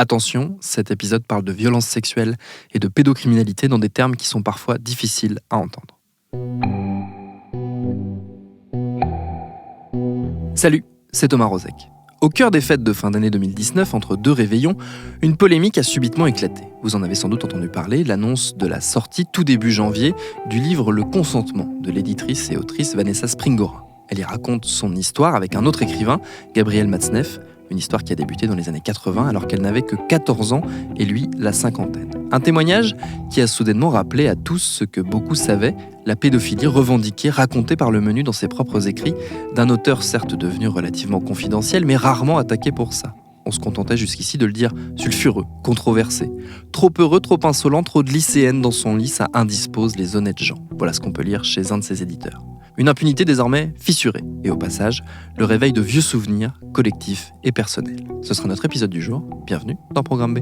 Attention, cet épisode parle de violences sexuelles et de pédocriminalité dans des termes qui sont parfois difficiles à entendre. Salut, c'est Thomas Rozek. Au cœur des fêtes de fin d'année 2019, entre deux réveillons, une polémique a subitement éclaté. Vous en avez sans doute entendu parler, l'annonce de la sortie tout début janvier du livre Le Consentement de l'éditrice et autrice Vanessa Springora. Elle y raconte son histoire avec un autre écrivain, Gabriel Matzneff, une histoire qui a débuté dans les années 80 alors qu'elle n'avait que 14 ans et lui la cinquantaine. Un témoignage qui a soudainement rappelé à tous ce que beaucoup savaient, la pédophilie revendiquée, racontée par le menu dans ses propres écrits, d'un auteur certes devenu relativement confidentiel mais rarement attaqué pour ça. On se contentait jusqu'ici de le dire sulfureux, controversé, trop heureux, trop insolent, trop de lycéenne dans son lit, ça indispose les honnêtes gens. Voilà ce qu'on peut lire chez un de ses éditeurs. Une impunité désormais fissurée, et au passage, le réveil de vieux souvenirs collectifs et personnels. Ce sera notre épisode du jour, bienvenue dans Programme B.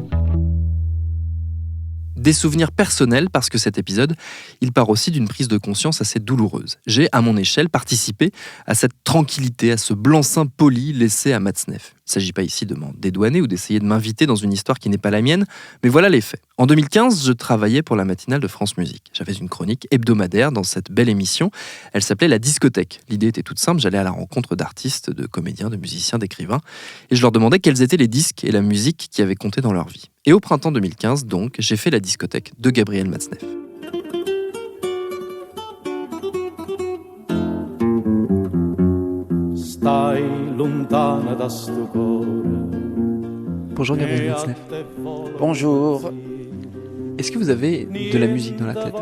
Des souvenirs personnels parce que cet épisode, il part aussi d'une prise de conscience assez douloureuse. J'ai, à mon échelle, participé à cette tranquillité, à ce blanc-seing poli laissé à Matzneff. Il ne s'agit pas ici de m'en dédouaner ou d'essayer de m'inviter dans une histoire qui n'est pas la mienne, mais voilà les faits. En 2015, je travaillais pour la matinale de France Musique. J'avais une chronique hebdomadaire dans cette belle émission. Elle s'appelait La Discothèque. L'idée était toute simple, j'allais à la rencontre d'artistes, de comédiens, de musiciens, d'écrivains, et je leur demandais quels étaient les disques et la musique qui avaient compté dans leur vie. Et au printemps 2015, donc, j'ai fait La Discothèque de Gabriel Matzneff. Bonjour Gabriel Matzneff. Bonjour. Est-ce que vous avez de la musique dans la tête ?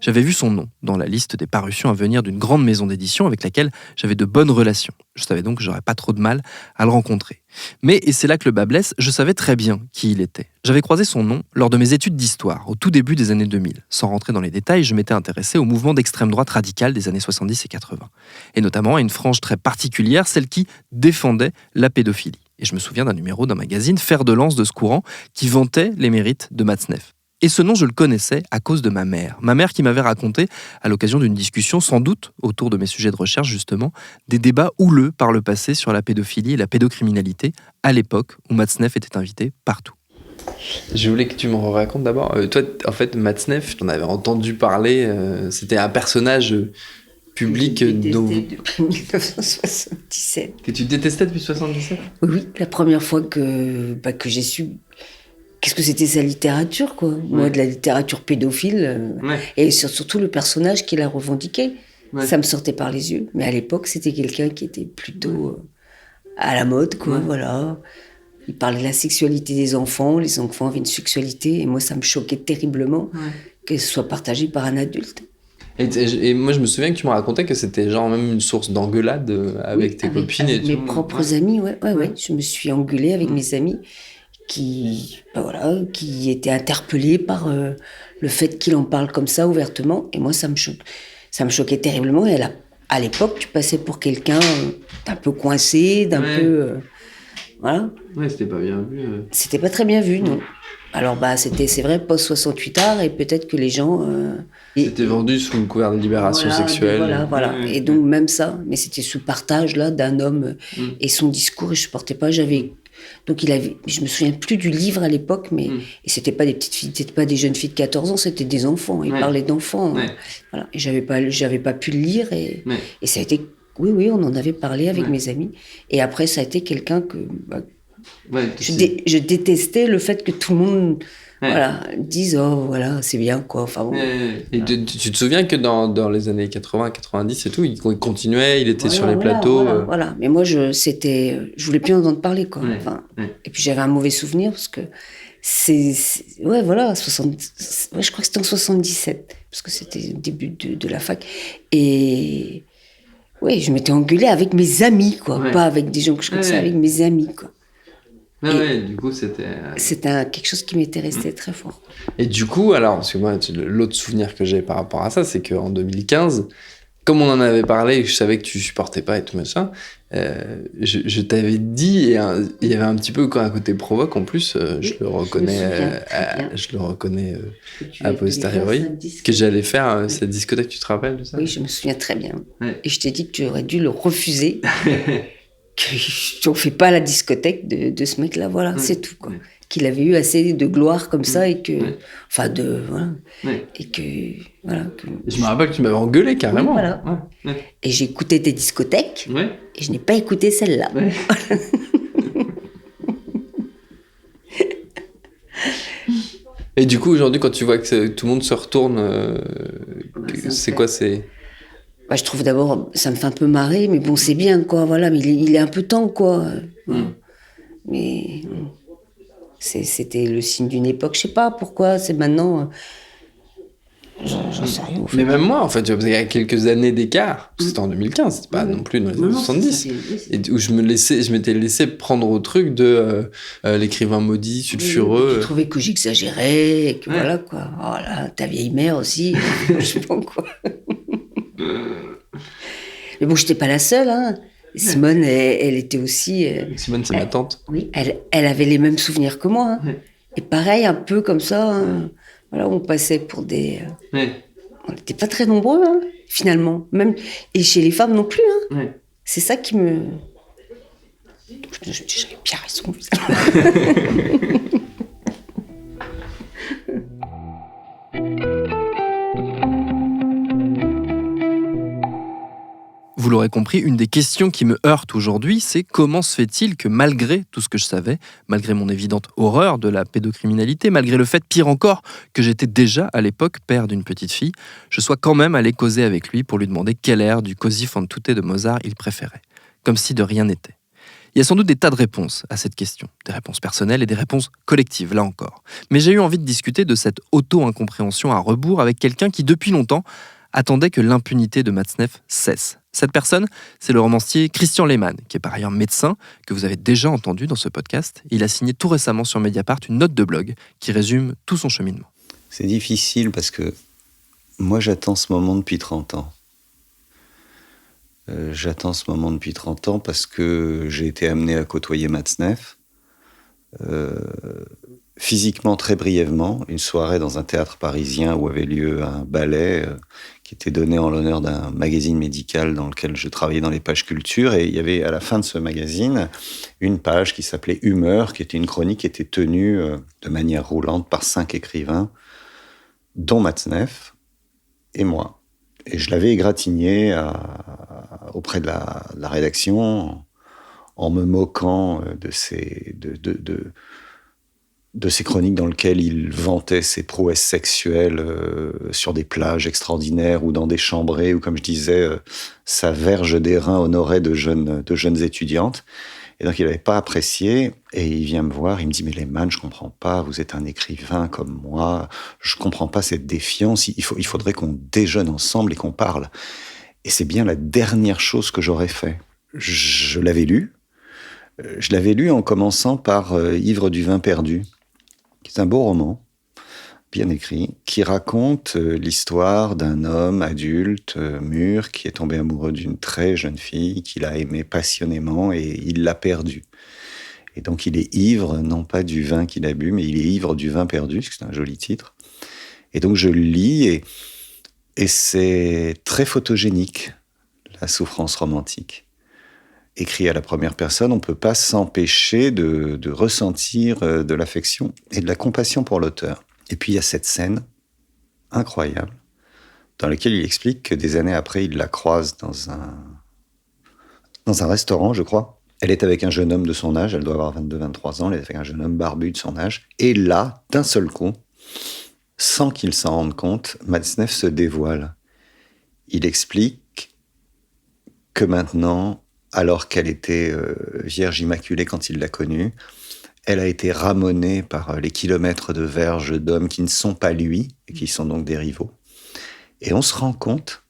J'avais vu son nom dans la liste des parutions à venir d'une grande maison d'édition avec laquelle j'avais de bonnes relations. Je savais donc que j'aurais pas trop de mal à le rencontrer. Mais, et c'est là que le bas blesse, je savais très bien qui il était. J'avais croisé son nom lors de mes études d'histoire, au tout début des années 2000. Sans rentrer dans les détails, je m'étais intéressé au mouvement d'extrême droite radicale des années 70 et 80. Et notamment à une frange très particulière, celle qui défendait la pédophilie. Et je me souviens d'un numéro d'un magazine, fer de lance de ce courant, qui vantait les mérites de Matzneff. Et ce nom, je le connaissais à cause de ma mère. Ma mère qui m'avait raconté, à l'occasion d'une discussion, sans doute autour de mes sujets de recherche justement, des débats houleux par le passé sur la pédophilie et la pédocriminalité, à l'époque où Matzneff était invité partout. Je voulais que tu me racontes d'abord. Toi, en fait, Matzneff, t'en avais entendu parler, c'était un personnage public dont vous... depuis 1977. Que tu détestais depuis 1977 ? Oui, la première fois que j'ai su qu'est-ce que c'était sa littérature, quoi. Ouais. Moi, de la littérature pédophile, et surtout le personnage qu'il a revendiqué. Ouais. Ça me sortait par les yeux. Mais à l'époque, c'était quelqu'un qui était plutôt à la mode, quoi, voilà. Il parlait de la sexualité des enfants. Les enfants avaient une sexualité, et moi, ça me choquait terriblement que ce soit partagé par un adulte. Et moi, je me souviens que tu me racontais que c'était genre même une source d'engueulade avec tes copines et tout. Mes propres amis, ouais. Je me suis engueulée avec mes amis qui étaient interpellés par le fait qu'il en parle comme ça ouvertement. Et moi, ça me choquait terriblement. Et à l'époque, tu passais pour quelqu'un d'un peu coincé, d'un peu... voilà. Ouais, c'était pas bien vu. C'était pas très bien vu, non. Alors, c'est vrai, post-68 art, et peut-être que les gens... C'était vendu sous le couvert de libération sexuelle. Voilà. Et donc, même ça, mais c'était sous partage, là, d'un homme et son discours, et je supportais pas, Donc je me souviens plus du livre à l'époque, mais et c'était pas des petites filles, c'était pas des jeunes filles de 14 ans, c'était des enfants. Il parlait d'enfants. Voilà. Et j'avais pas pu le lire et ça a été, oui, on en avait parlé avec mes amis. Et après, ça a été quelqu'un que je détestais le fait que tout le monde dise c'est bien quoi. Enfin bon. Et tu te souviens que dans les années 80, 90 et tout, il continuait, il était sur les plateaux. Voilà. Mais moi je voulais plus en entendre parler quoi. Et puis j'avais un mauvais souvenir parce que je crois que c'était en 77 parce que c'était le début de la fac et je m'étais engueulée avec mes amis quoi, pas avec des gens que je connaissais, avec mes amis quoi. Du coup, c'était quelque chose qui m'était resté très fort. Et du coup, alors, parce que moi, l'autre souvenir que j'ai par rapport à ça, c'est qu'en 2015, comme on en avait parlé, je savais que tu supportais pas et tout machin, je t'avais dit, et il y avait un petit peu un côté provoque en plus, je le reconnais a posteriori, que j'allais faire cette discothèque, tu te rappelles de ça ? Oui, je me souviens très bien. Et je t'ai dit que tu aurais dû le refuser. qu'on fait pas la discothèque de ce mec-là, voilà, c'est tout, quoi. Qu'il avait eu assez de gloire comme ça et que, enfin, voilà, et que, voilà. Je me rappelle que tu m'avais engueulé carrément. Oui, voilà. Et j'ai écouté tes discothèques et je n'ai pas écouté celle-là. Et du coup, aujourd'hui, quand tu vois que tout le monde se retourne, c'est quoi, Bah, je trouve d'abord, ça me fait un peu marrer, mais bon, c'est bien, quoi, voilà, mais il est un peu temps, quoi. Mais c'était le signe d'une époque, je sais pas pourquoi, c'est maintenant... J'en sais rien, en fait. Mais même moi, en fait, il y a quelques années d'écart, c'était en 2015, c'était pas non plus dans les années 70, et où je m'étais laissé prendre au truc de l'écrivain maudit, sulfureux. Tu trouvais que j'exagérais, et que voilà, quoi. Oh là, ta vieille mère aussi, je sais pas quoi. Mais bon, j'étais pas la seule, hein. Simone, elle était aussi... Simone, c'est ma tante. Oui, elle avait les mêmes souvenirs que moi. Hein. Et pareil, un peu comme ça, hein. Voilà, on passait pour des... On n'était pas très nombreux, hein, finalement. Même... Et chez les femmes non plus. Hein. C'est ça qui me... Je me dis, j'avais bien raison. Vous l'aurez compris, une des questions qui me heurte aujourd'hui, c'est comment se fait-il que malgré tout ce que je savais, malgré mon évidente horreur de la pédocriminalité, malgré le fait, pire encore, que j'étais déjà à l'époque père d'une petite fille, je sois quand même allé causer avec lui pour lui demander quel air du Così fan tutte de Mozart il préférait. Comme si de rien n'était. Il y a sans doute des tas de réponses à cette question, des réponses personnelles et des réponses collectives, là encore. Mais j'ai eu envie de discuter de cette auto-incompréhension à rebours avec quelqu'un qui, depuis longtemps, attendait que l'impunité de Matzneff cesse. Cette personne, c'est le romancier Christian Lehmann, qui est par ailleurs médecin, que vous avez déjà entendu dans ce podcast. Il a signé tout récemment sur Mediapart une note de blog qui résume tout son cheminement. C'est difficile parce que moi, j'attends ce moment depuis 30 ans. J'attends ce moment depuis 30 ans parce que j'ai été amené à côtoyer Matzneff. Physiquement, très brièvement, une soirée dans un théâtre parisien où avait lieu un ballet qui était donné en l'honneur d'un magazine médical dans lequel je travaillais dans les pages culture. Et il y avait à la fin de ce magazine une page qui s'appelait Humeur, qui était une chronique qui était tenue de manière roulante par 5 écrivains, dont Matzneff et moi. Et je l'avais égratigné auprès de la rédaction en me moquant de ces chroniques dans lesquelles il vantait ses prouesses sexuelles sur des plages extraordinaires ou dans des chambrées, ou comme je disais, sa verge d'airain honorait de jeunes étudiantes. Et donc il n'avait pas apprécié, et il vient me voir, il me dit « Mais Lehmann, je comprends pas, vous êtes un écrivain comme moi, je comprends pas cette défiance, il faudrait qu'on déjeune ensemble et qu'on parle. » Et c'est bien la dernière chose que j'aurais fait. Je l'avais lu. Je l'avais lu en commençant par Ivre du vin perdu, qui est un beau roman, bien écrit, qui raconte l'histoire d'un homme adulte, mûr, qui est tombé amoureux d'une très jeune fille, qu'il a aimée passionnément et il l'a perdue. Et donc il est ivre, non pas du vin qu'il a bu, mais il est ivre du vin perdu, c'est un joli titre. Et donc je le lis et c'est très photogénique, la souffrance romantique. Écrit à la première personne, on ne peut pas s'empêcher de ressentir de l'affection et de la compassion pour l'auteur. Et puis il y a cette scène incroyable dans laquelle il explique que des années après, il la croise dans un restaurant, je crois. Elle est avec un jeune homme de son âge, elle doit avoir 22-23 ans, elle est avec un jeune homme barbu de son âge. Et là, d'un seul coup, sans qu'il s'en rende compte, Matzneff se dévoile. Il explique que maintenant, alors qu'elle était vierge immaculée quand il l'a connue, elle a été ramonée par les kilomètres de verges d'hommes qui ne sont pas lui, et qui sont donc des rivaux. Et on se rend compte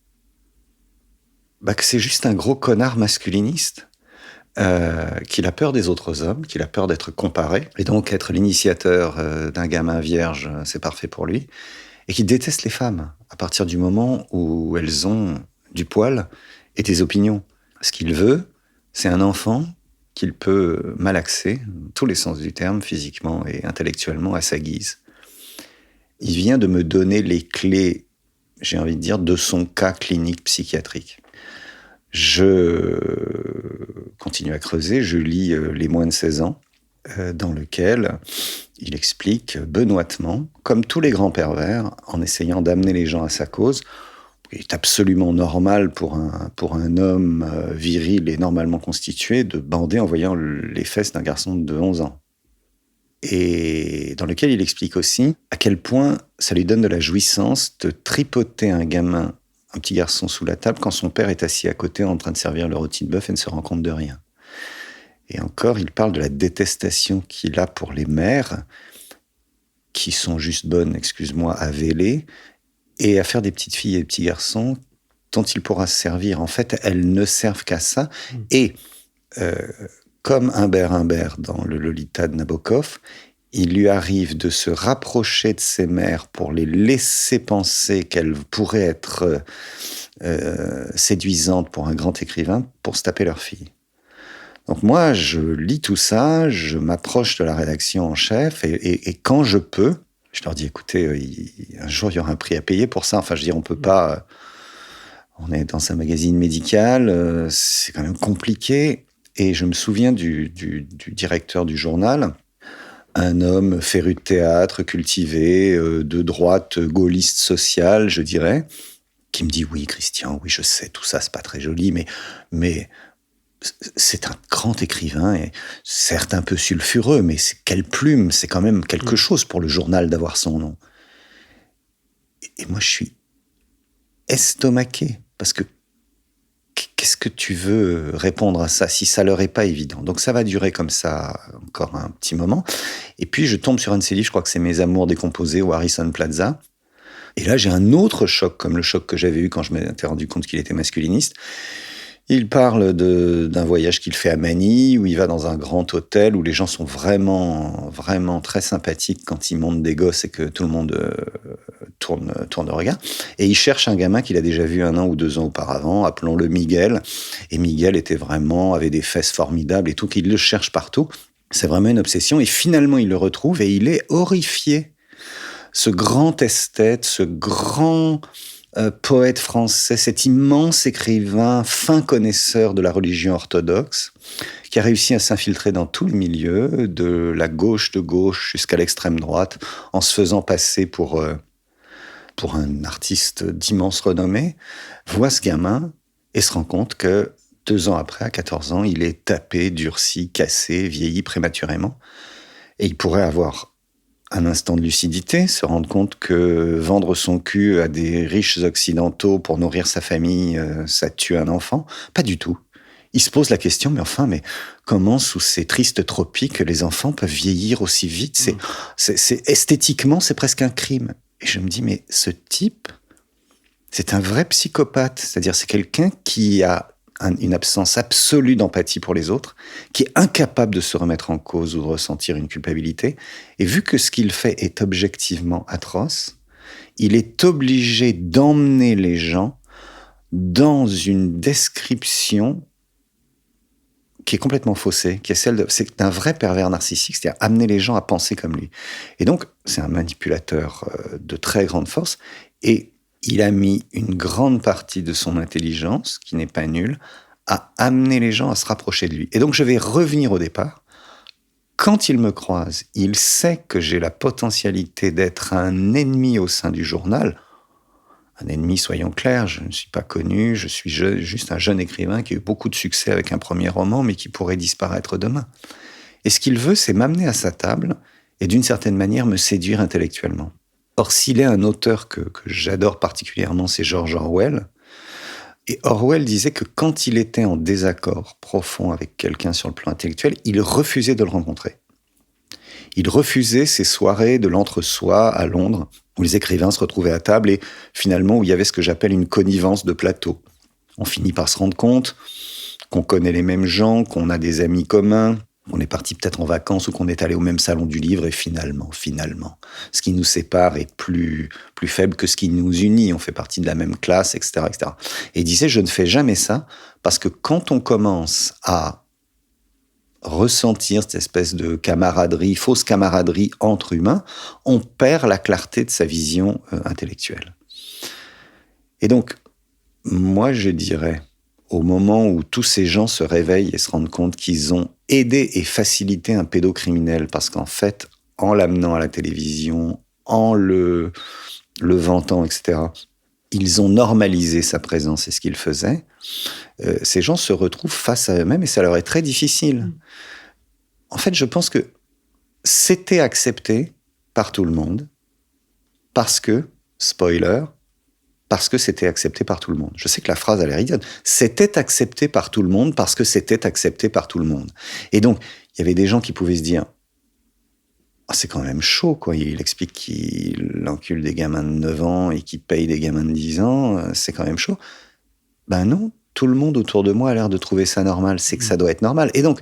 que c'est juste un gros connard masculiniste, qu'il a peur des autres hommes, qu'il a peur d'être comparé, et donc être l'initiateur d'un gamin vierge, c'est parfait pour lui, et qui déteste les femmes, à partir du moment où elles ont du poil et des opinions. Ce qu'il veut, c'est un enfant qu'il peut malaxer, dans tous les sens du terme, physiquement et intellectuellement, à sa guise. Il vient de me donner les clés, j'ai envie de dire, de son cas clinique psychiatrique. Je continue à creuser, je lis Les moins de 16 ans, dans lequel il explique benoîtement, comme tous les grands pervers, en essayant d'amener les gens à sa cause. Il est absolument normal pour un homme viril et normalement constitué de bander en voyant les fesses d'un garçon de 11 ans. Et dans lequel il explique aussi à quel point ça lui donne de la jouissance de tripoter un gamin, un petit garçon sous la table, quand son père est assis à côté en train de servir le rôti de bœuf et ne se rend compte de rien. Et encore, il parle de la détestation qu'il a pour les mères, qui sont juste bonnes, excuse-moi, à véler, et à faire des petites filles et des petits garçons dont il pourra se servir. En fait, elles ne servent qu'à ça. Et comme Humbert dans le Lolita de Nabokov, il lui arrive de se rapprocher de ses mères pour les laisser penser qu'elles pourraient être séduisantes pour un grand écrivain, pour se taper leur fille. Donc moi, je lis tout ça, je m'approche de la rédaction en chef, et quand je peux, je leur dis, écoutez, un jour, il y aura un prix à payer pour ça. Enfin, je veux dire, on peut pas... on est dans un magazine médical, c'est quand même compliqué. Et je me souviens du directeur du journal, un homme féru de théâtre, cultivé, de droite gaulliste sociale, je dirais, qui me dit, oui, Christian, oui, je sais, tout ça, c'est pas très joli, mais c'est un grand écrivain, et certes un peu sulfureux, mais quelle plume, c'est quand même quelque chose pour le journal d'avoir son nom. Et moi, je suis estomaqué, parce que qu'est-ce que tu veux répondre à ça si ça leur est pas évident? Donc ça va durer comme ça encore un petit moment. Et puis je tombe sur un de ces livres, je crois que c'est Mes amours décomposés ou Harrison Plaza. Et là, j'ai un autre choc, comme le choc que j'avais eu quand je m'étais rendu compte qu'il était masculiniste. Il parle d'un voyage qu'il fait à Manille, où il va dans un grand hôtel, où les gens sont vraiment, vraiment très sympathiques quand ils montent des gosses et que tout le monde tourne le regard. Et il cherche un gamin qu'il a déjà vu 1 an ou 2 ans auparavant, appelons-le Miguel. Et Miguel avait des fesses formidables et tout, qu'il le cherche partout. C'est vraiment une obsession. Et finalement, il le retrouve et il est horrifié. Ce grand esthète, ce grand... poète français, cet immense écrivain, fin connaisseur de la religion orthodoxe, qui a réussi à s'infiltrer dans tout le milieu, de la gauche de gauche jusqu'à l'extrême droite, en se faisant passer pour un artiste d'immense renommée, voit ce gamin et se rend compte que 2 ans après, à 14 ans, il est tapé, durci, cassé, vieilli prématurément. Et il pourrait avoir un instant de lucidité, se rendre compte que vendre son cul à des riches occidentaux pour nourrir sa famille, ça tue un enfant. Pas du tout. Il se pose la question, mais comment sous ces tristes tropiques les enfants peuvent vieillir aussi vite? C'est esthétiquement, c'est presque un crime. Et je me dis, mais ce type, c'est un vrai psychopathe. C'est-à-dire, c'est quelqu'un qui a une absence absolue d'empathie pour les autres, qui est incapable de se remettre en cause ou de ressentir une culpabilité. Et vu que ce qu'il fait est objectivement atroce, il est obligé d'emmener les gens dans une description qui est complètement faussée, qui est c'est un vrai pervers narcissique, c'est-à-dire amener les gens à penser comme lui. Et donc, c'est un manipulateur de très grande force, et il a mis une grande partie de son intelligence, qui n'est pas nulle, à amener les gens à se rapprocher de lui. Et donc, je vais revenir au départ. Quand il me croise, il sait que j'ai la potentialité d'être un ennemi au sein du journal. Un ennemi, soyons clairs, je ne suis pas connu, je suis juste un jeune écrivain qui a eu beaucoup de succès avec un premier roman, mais qui pourrait disparaître demain. Et ce qu'il veut, c'est m'amener à sa table et d'une certaine manière me séduire intellectuellement. Or, s'il est un auteur que j'adore particulièrement, c'est George Orwell. Et Orwell disait que quand il était en désaccord profond avec quelqu'un sur le plan intellectuel, il refusait de le rencontrer. Il refusait ces soirées de l'entre-soi à Londres, où les écrivains se retrouvaient à table et finalement où il y avait ce que j'appelle une connivence de plateau. On finit par se rendre compte qu'on connaît les mêmes gens, qu'on a des amis communs, qu'on est parti peut-être en vacances ou qu'on est allé au même salon du livre, et finalement, ce qui nous sépare est plus faible que ce qui nous unit. On fait partie de la même classe, etc., etc. Et il disait, je ne fais jamais ça, parce que quand on commence à ressentir cette espèce de camaraderie, fausse camaraderie entre humains, on perd la clarté de sa vision intellectuelle. Et donc, moi, je dirais au moment où tous ces gens se réveillent et se rendent compte qu'ils ont aidé et facilité un pédocriminel, parce qu'en fait, en l'amenant à la télévision, en le vantant, etc., ils ont normalisé sa présence et ce qu'il faisait. Ces gens se retrouvent face à eux-mêmes et ça leur est très difficile. En fait, je pense que c'était accepté par tout le monde parce que, spoiler, parce que c'était accepté par tout le monde. Je sais que la phrase a l'air idiote. C'était accepté par tout le monde parce que c'était accepté par tout le monde. Et donc, il y avait des gens qui pouvaient se dire « c'est quand même chaud, quoi. Il explique qu'il encule des gamins de 9 ans et qu'il paye des gamins de 10 ans. C'est quand même chaud. » Ben non, tout le monde autour de moi a l'air de trouver ça normal. C'est que ça doit être normal. Et donc,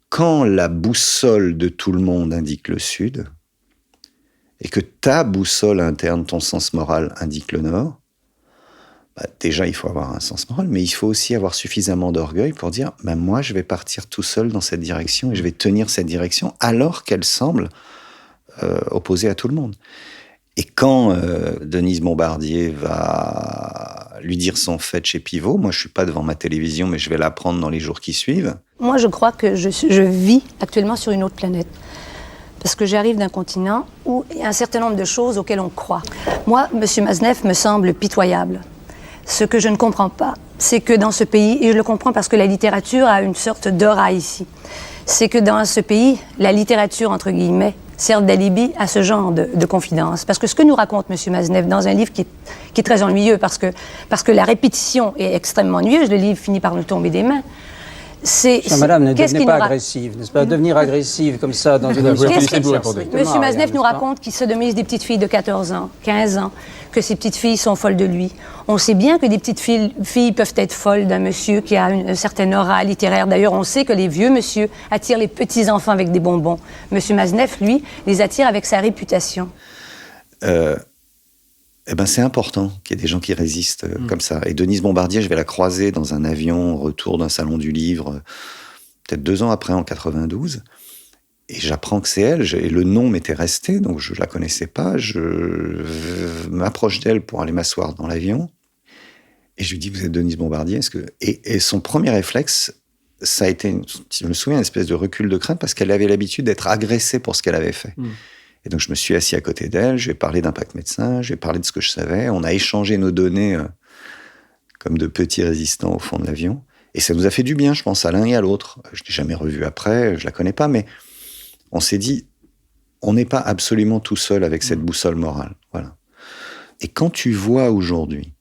quand la boussole de tout le monde indique le sud, et que ta boussole interne, ton sens moral, indique le nord, bah déjà, il faut avoir un sens moral, mais il faut aussi avoir suffisamment d'orgueil pour dire bah, moi, je vais partir tout seul dans cette direction et je vais tenir cette direction alors qu'elle semble opposée à tout le monde. Et quand Denise Bombardier va lui dire son fait chez Pivot, moi, je ne suis pas devant ma télévision, mais je vais l'apprendre dans les jours qui suivent. Moi, je crois que je vis actuellement sur une autre planète. Parce que j'arrive d'un continent où il y a un certain nombre de choses auxquelles on croit. Moi, M. Maznev me semble pitoyable. Ce que je ne comprends pas, c'est que dans ce pays, et je le comprends parce que la littérature a une sorte d'aura ici, c'est que dans ce pays, la littérature, entre guillemets, sert d'alibi à ce genre de confidence. Parce que ce que nous raconte M. Maznev dans un livre qui est très ennuyeux, parce que la répétition est extrêmement ennuyeuse, le livre finit par nous tomber des mains, Madame, ne devenez pas agressive, n'est-ce pas? Devenir agressive comme ça dans une émission. Monsieur Maznev nous raconte qu'il sodomise des petites filles de 14 ans, 15 ans, que ces petites filles sont folles de lui. On sait bien que des petites filles peuvent être folles d'un monsieur qui a une certaine aura littéraire. D'ailleurs, on sait que les vieux monsieur attirent les petits-enfants avec des bonbons. Monsieur Maznev, lui, les attire avec sa réputation. C'est important qu'il y ait des gens qui résistent comme ça. Et Denise Bombardier, je vais la croiser dans un avion au retour d'un salon du livre, peut-être 2 ans après, en 92. Et j'apprends que c'est elle. Et le nom m'était resté, donc je ne la connaissais pas. Je m'approche d'elle pour aller m'asseoir dans l'avion. Et je lui dis, vous êtes Denise Bombardier, et son premier réflexe, ça a été, je me souviens, une espèce de recul de crainte, parce qu'elle avait l'habitude d'être agressée pour ce qu'elle avait fait. Et donc, je me suis assis à côté d'elle, je lui ai parlé d'Impact Médecin, je lui ai parlé de ce que je savais. On a échangé nos données comme de petits résistants au fond de l'avion. Et ça nous a fait du bien, je pense, à l'un et à l'autre. Je ne l'ai jamais revue après, je ne la connais pas, mais on s'est dit, on n'est pas absolument tout seul avec cette boussole morale. Voilà. Et quand tu vois aujourd'hui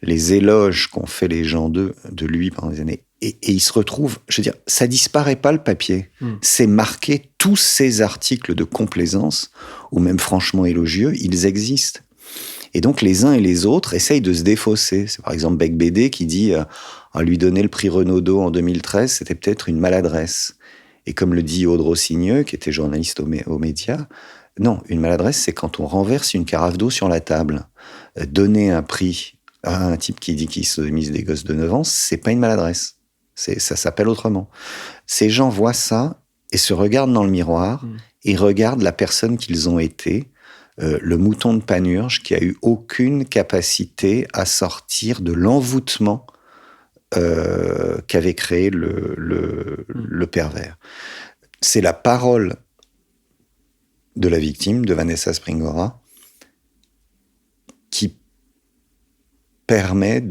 les éloges qu'ont fait les gens de lui pendant des années, et il se retrouve, je veux dire, ça disparaît pas le papier. C'est marqué, tous ces articles de complaisance, ou même franchement élogieux, ils existent. Et donc les uns et les autres essayent de se défausser. C'est par exemple Bec BD qui dit lui donner le prix Renaudot en 2013, c'était peut-être une maladresse. Et comme le dit Aude Rossigneux, qui était journaliste aux médias, non, une maladresse, c'est quand on renverse une carafe d'eau sur la table. Donner un prix à un type qui dit qu'il sodomise des gosses de 9 ans, c'est pas une maladresse. Ça s'appelle autrement. Ces gens voient ça et se regardent dans le miroir et regardent la personne qu'ils ont été, le mouton de Panurge qui a eu aucune capacité à sortir de l'envoûtement qu'avait créé le pervers. C'est la parole de la victime, de Vanessa Springora, qui permet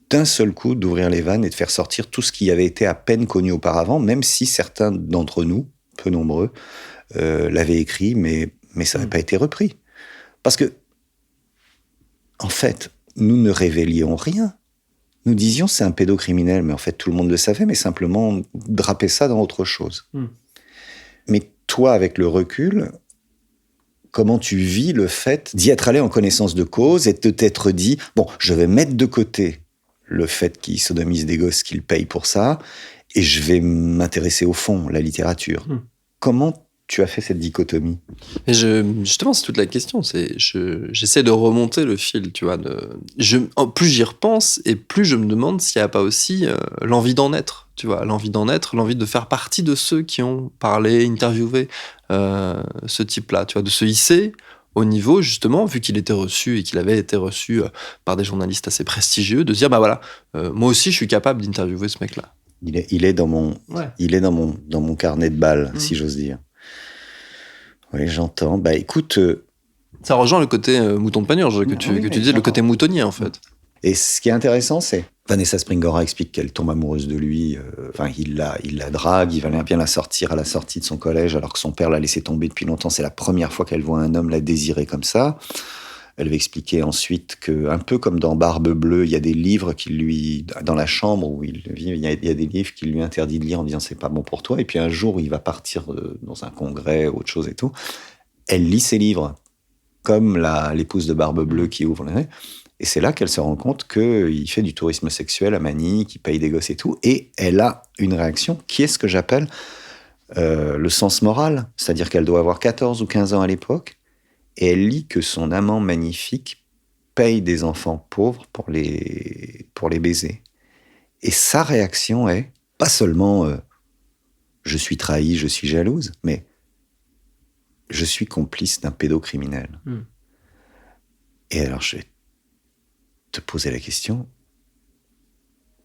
d'un seul coup d'ouvrir les vannes et de faire sortir tout ce qui avait été à peine connu auparavant, même si certains d'entre nous, peu nombreux, l'avaient écrit, mais ça n'avait pas été repris. Parce que, en fait, nous ne révélions rien. Nous disions c'est un pédocriminel, mais en fait tout le monde le savait, mais simplement on drapait ça dans autre chose. Mais toi, avec le recul, comment tu vis le fait d'y être allé en connaissance de cause et de t'être dit, bon, je vais mettre de côté le fait qu'il sodomise des gosses, qu'il paye pour ça, et je vais m'intéresser au fond, la littérature. Comment tu as fait cette dichotomie? Et justement, c'est toute la question. J'essaie de remonter le fil, tu vois. Plus j'y repense, et plus je me demande s'il n'y a pas aussi l'envie d'en être, tu vois. L'envie d'en être, l'envie de faire partie de ceux qui ont parlé, interviewé ce type-là, tu vois, de se hisser haut niveau, justement, vu qu'il était reçu et qu'il avait été reçu par des journalistes assez prestigieux, de se dire, bah voilà, moi aussi, je suis capable d'interviewer ce mec-là. Il est dans mon carnet de balles, si j'ose dire. Oui, j'entends. Bah écoute... Ça rejoint le côté mouton de Panurge que tu disais, le côté moutonnier, en fait. Et ce qui est intéressant, c'est Vanessa Springora explique qu'elle tombe amoureuse de lui. Il la drague, il va bien la sortir à la sortie de son collège, alors que son père l'a laissé tomber depuis longtemps. C'est la première fois qu'elle voit un homme la désirer comme ça. Elle va expliquer ensuite que, un peu comme dans Barbe Bleue, il y a des livres dans la chambre où il vit, il y a des livres qu'il lui interdit de lire en disant c'est pas bon pour toi. Et puis un jour, il va partir dans un congrès, autre chose et tout. Elle lit ses livres, comme l'épouse de Barbe Bleue qui ouvre les... Et c'est là qu'elle se rend compte qu'il fait du tourisme sexuel à Manille, qu'il paye des gosses et tout. Et elle a une réaction qui est ce que j'appelle le sens moral. C'est-à-dire qu'elle doit avoir 14 ou 15 ans à l'époque. Et elle lit que son amant magnifique paye des enfants pauvres pour les baiser. Et sa réaction est pas seulement je suis trahi, je suis jalouse, mais je suis complice d'un pédocriminel. Et alors je vais te poser la question,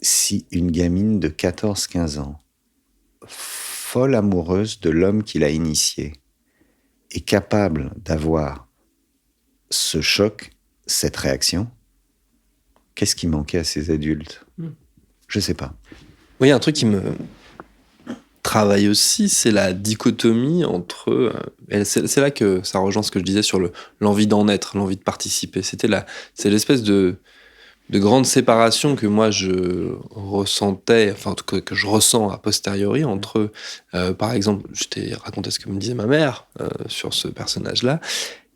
si une gamine de 14-15 ans, folle amoureuse de l'homme qui l'a initiée, est capable d'avoir ce choc, cette réaction, qu'est-ce qui manquait à ces adultes ? Je sais pas. Oui, un truc qui me travaille aussi, c'est la dichotomie entre... c'est là que ça rejoint ce que je disais sur l'envie d'en être, l'envie de participer. C'est l'espèce de grande séparation que moi je ressentais, enfin en tout cas que je ressens a posteriori entre, par exemple, je t'ai raconté ce que me disait ma mère sur ce personnage-là,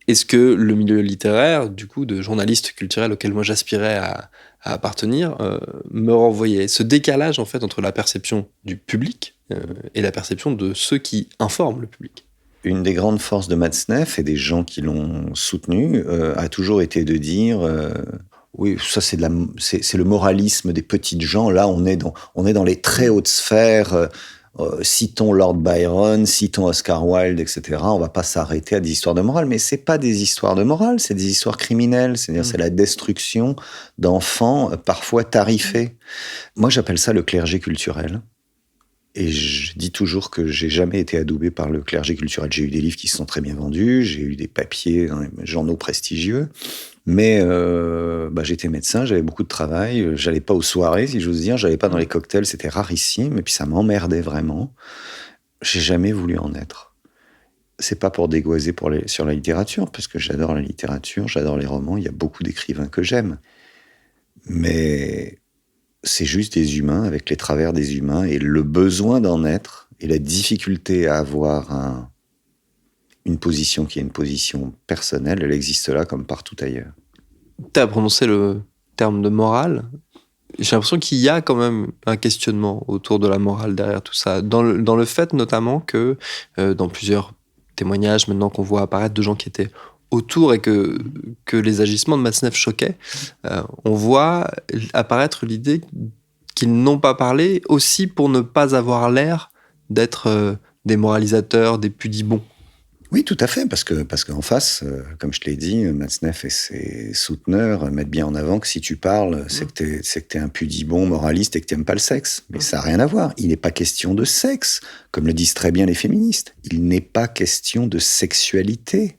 et ce que le milieu littéraire, du coup, de journaliste culturel auquel moi j'aspirais à appartenir, me renvoyait. Ce décalage, en fait, entre la perception du public et la perception de ceux qui informent le public. Une des grandes forces de Matzneff et des gens qui l'ont soutenu a toujours été de dire... oui, ça c'est le moralisme des petites gens. Là, on est dans les très hautes sphères. Citons Lord Byron, citons Oscar Wilde, etc. On va pas s'arrêter à des histoires de morale, mais c'est pas des histoires de morale, c'est des histoires criminelles. C'est-à-dire, c'est la destruction d'enfants parfois tarifés. Moi, j'appelle ça le clergé culturel. Et je dis toujours que j'ai jamais été adoubé par le clergé culturel. J'ai eu des livres qui se sont très bien vendus, j'ai eu des papiers dans les journaux prestigieux. Mais j'étais médecin, j'avais beaucoup de travail, j'allais pas aux soirées, si j'ose dire, j'allais pas dans les cocktails, c'était rarissime, et puis ça m'emmerdait vraiment. J'ai jamais voulu en être. C'est pas pour dégoiser sur la littérature, parce que j'adore la littérature, j'adore les romans, il y a beaucoup d'écrivains que j'aime. Mais c'est juste des humains, avec les travers des humains, et le besoin d'en être, et la difficulté à avoir une position qui est une position personnelle, elle existe là comme partout ailleurs. Tu as prononcé le terme de morale. J'ai l'impression qu'il y a quand même un questionnement autour de la morale derrière tout ça. Dans le fait notamment que dans plusieurs témoignages maintenant qu'on voit apparaître de gens qui étaient autour et que les agissements de Matzneff choquaient, on voit apparaître l'idée qu'ils n'ont pas parlé aussi pour ne pas avoir l'air d'être des moralisateurs, des pudibons. Oui, tout à fait, parce qu'en face, comme je te l'ai dit, Matzneff et ses souteneurs mettent bien en avant que si tu parles, c'est que t'es un pudibon moraliste et que t'aimes pas le sexe. Mais ça n'a rien à voir. Il n'est pas question de sexe, comme le disent très bien les féministes. Il n'est pas question de sexualité.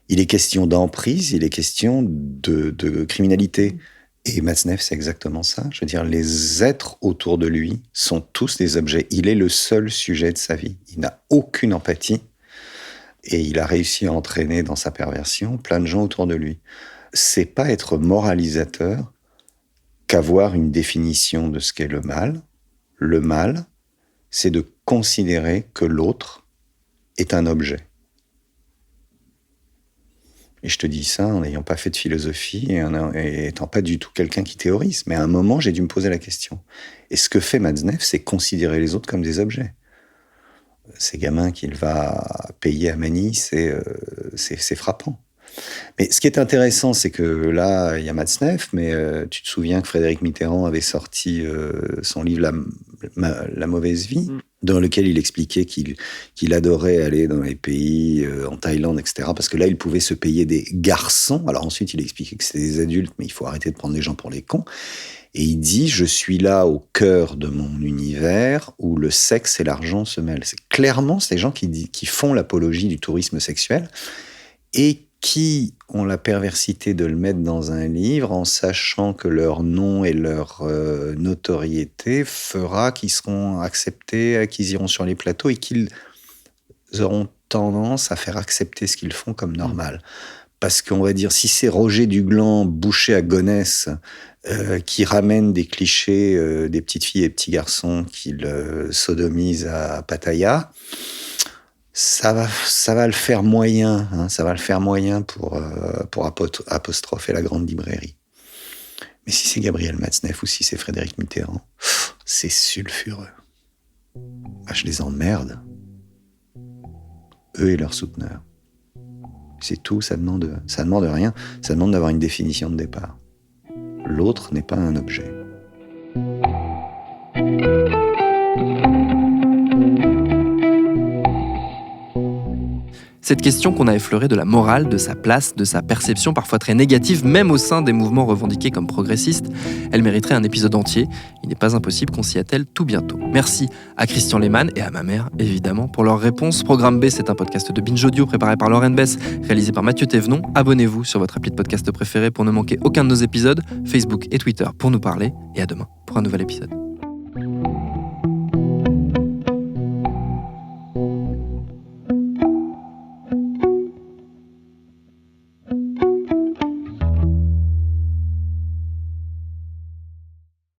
Il est question d'emprise, il est question de criminalité. Et Matzneff, c'est exactement ça. Je veux dire, les êtres autour de lui sont tous des objets. Il est le seul sujet de sa vie. Il n'a aucune empathie. Et il a réussi à entraîner dans sa perversion plein de gens autour de lui. C'est pas être moralisateur qu'avoir une définition de ce qu'est le mal. Le mal, c'est de considérer que l'autre est un objet. Et je te dis ça en n'ayant pas fait de philosophie et étant pas du tout quelqu'un qui théorise. Mais à un moment, j'ai dû me poser la question. Et ce que fait Matzneff, c'est considérer les autres comme des objets. Ces gamins qu'il va payer à Manille, c'est frappant. Mais ce qui est intéressant, c'est que là, il y a Matzneff, mais tu te souviens que Frédéric Mitterrand avait sorti son livre La mauvaise vie. dans lequel il expliquait qu'il adorait aller dans les pays, en Thaïlande, etc., parce que là, il pouvait se payer des garçons. Alors ensuite, il expliquait que c'était des adultes, mais il faut arrêter de prendre les gens pour les cons. Et il dit, je suis là au cœur de mon univers où le sexe et l'argent se mêlent. C'est clairement ces gens qui font l'apologie du tourisme sexuel et qui ont la perversité de le mettre dans un livre en sachant que leur nom et leur notoriété fera qu'ils seront acceptés, qu'ils iront sur les plateaux et qu'ils auront tendance à faire accepter ce qu'ils font comme normal. Parce qu'on va dire, si c'est Roger Duglan, bouché à Gonesse, qui ramène des clichés des petites filles et petits garçons qu'il sodomise à Pattaya, ça va le faire moyen, hein, ça va le faire moyen pour apostropher la grande librairie. Mais si c'est Gabriel Matzneff ou si c'est Frédéric Mitterrand, c'est sulfureux. Ah, je les emmerde. Eux et leurs souteneurs. C'est tout, ça demande rien, ça demande d'avoir une définition de départ. L'autre n'est pas un objet. Cette question qu'on a effleurée de la morale, de sa place, de sa perception parfois très négative, même au sein des mouvements revendiqués comme progressistes, elle mériterait un épisode entier. Il n'est pas impossible qu'on s'y attelle tout bientôt. Merci à Christian Lehmann et à ma mère, évidemment, pour leurs réponses. Programme B, c'est un podcast de Binge Audio préparé par Lauren Bess, réalisé par Mathieu Thévenon. Abonnez-vous sur votre appli de podcast préféré pour ne manquer aucun de nos épisodes, Facebook et Twitter pour nous parler. Et à demain pour un nouvel épisode.